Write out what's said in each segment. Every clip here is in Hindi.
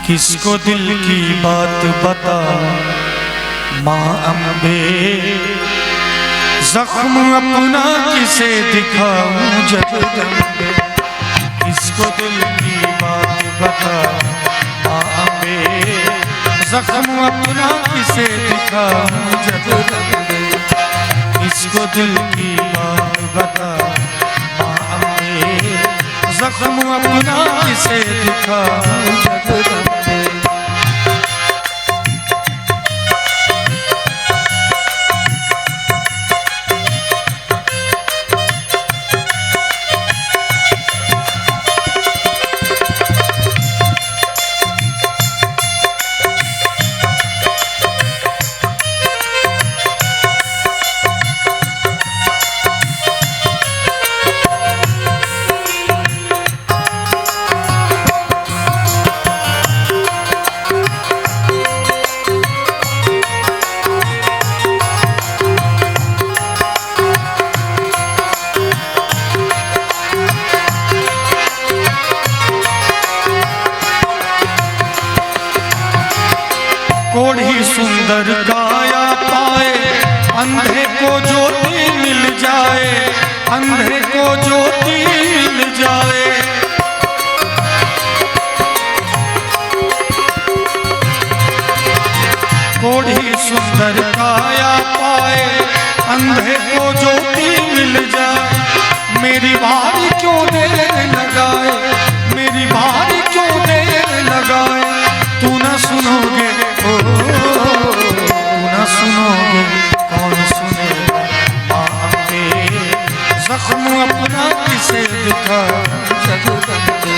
किसको दिल की बात बता माँ अम्बे, जख्म अपना किसे दिखाऊं जगदम्बे। किसको दिल की बात बता माँ अम्बे, जख्म अपना किसे दिखाऊं जगदम्बे। किसको दिल की बात बता माँ अम्बे, जख्म अपना किसे दिखाऊं जगदम्बे। कोढ़ी सुंदर काया पाए, अंधे को ज्योति मिल जाए, अंधे को ज्योति मिल जाए। कोढ़ी सुंदर काया पाए, अंधे को ज्योति मिल जाए। मेरी बारी क्यों देर लगाए, मेरी बारी क्यों देर लगाए। तू न सुनोगे तू न सुनोगे कौन सुनेगा माँ अम्बे, जख्म अपना किसे दिखाऊं जगदम्बे।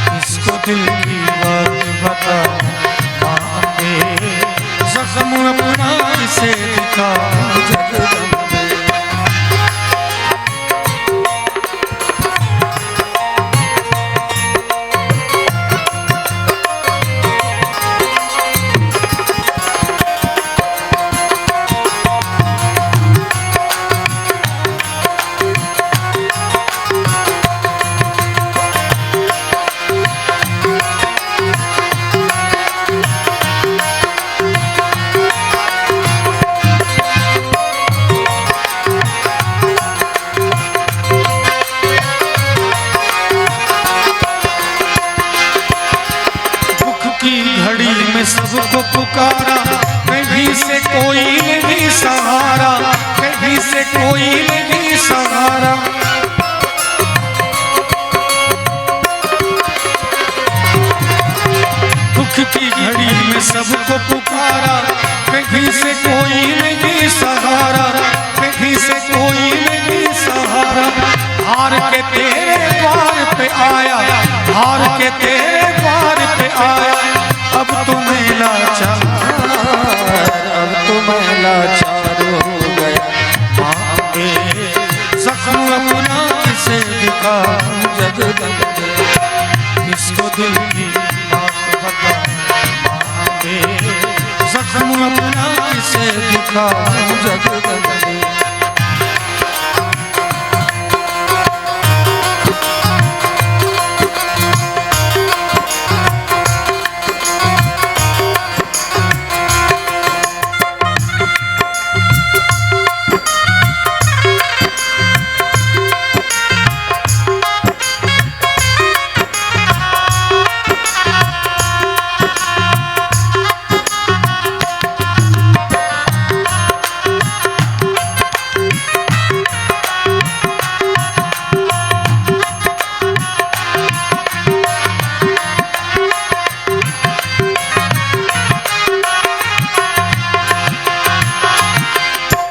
किसको दिल की बात बता माँ अम्बे, जख्म अपना किसे दिखाऊं जगदम्बे। सबको पुकारा, कहीं से कोई नहीं सहारा, कहीं से कोई नहीं सहारा। दुख की घड़ी में सबको पुकारा, कहीं से कोई नहीं सहारा, कहीं से कोई नहीं सहारा। हार के तेरे द्वार पे आया, हार के तेरे द्वार पे आया। अब तो मैं लाचार, अब तो मैं लाचार हो गया माँ अम्बे, जख्म अपना किसे दिखाऊं जगदम्बे। किसको दिल की बात बता माँ अम्बे, जख्म अपना किसे दिखाऊं जगदम्बे।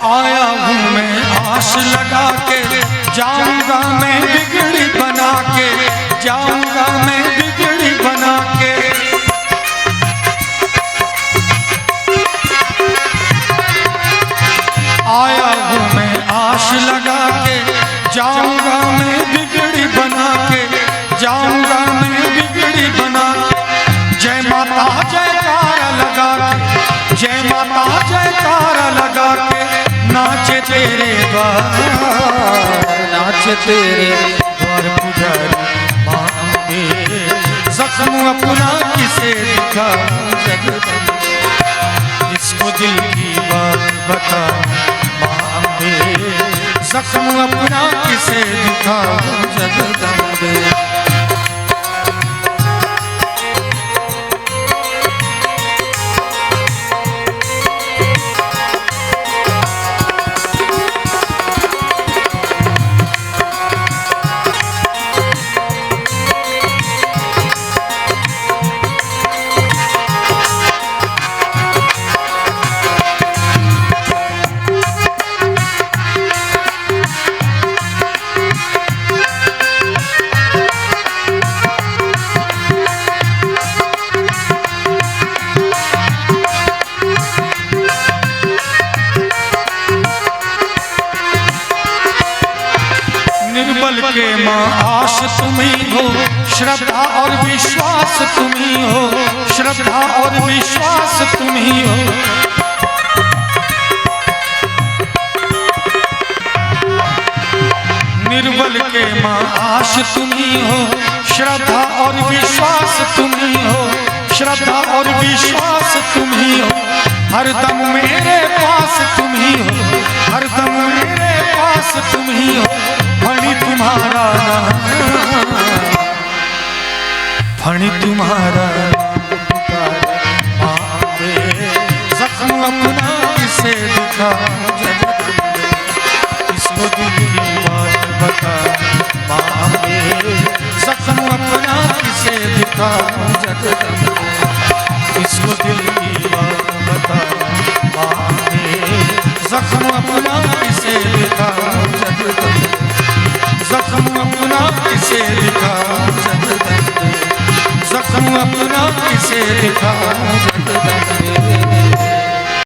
आया हूँ मैं आस लगा के, जाऊंगा मैं बिगड़ी बना के, जाऊंगा मैं बिगड़ी बना के। आया हूँ मैं आस लगा के, जाऊंगा मैं बिगड़ी बना के, जाऊंगा मैं बिगड़ी बना के। जय माता जयकारा लगा के, जय माता जयकारा लगा के। नाचे तेरे द्वार, नाचे तेरे द्वार पुजारी माँ अम्बे, जख्म अपना किसे किसे दिखाऊं जगदम्बे, इसको दिल की बात बता माँ अम्बे, जख्म अपना किसे दिखाऊं जगदम्बे। निर्बल के माँ आश तुम ही हो, श्रद्धा और विश्वास तुम ही हो, श्रद्धा और विश्वास तुम ही हो। निर्बल के माँ आश तुम ही हो, श्रद्धा और विश्वास तुम ही हो, श्रद्धा और विश्वास तुम ही हो। हरदम मेरे पास तुम ही हो, हरदम मेरे पास तुम ही हो। फणी तुम्हारा नाम, फणी तुम्हारा माँ अम्बे, जख्म अपना किसे दिखाऊं जगदम्बे, इसको दिल की बात बता माँ अम्बे, जख्म अपना किसे दिखाऊं जगदम्बे, इसको दिल की बात बता माँ अम्बे, जख्म अपना किसे दिखाऊं जगदम्बे, जख्म अपना किसे दिखाऊं जगदम्बे, जख्म अपना किसे दिखाऊं जगदम्बे।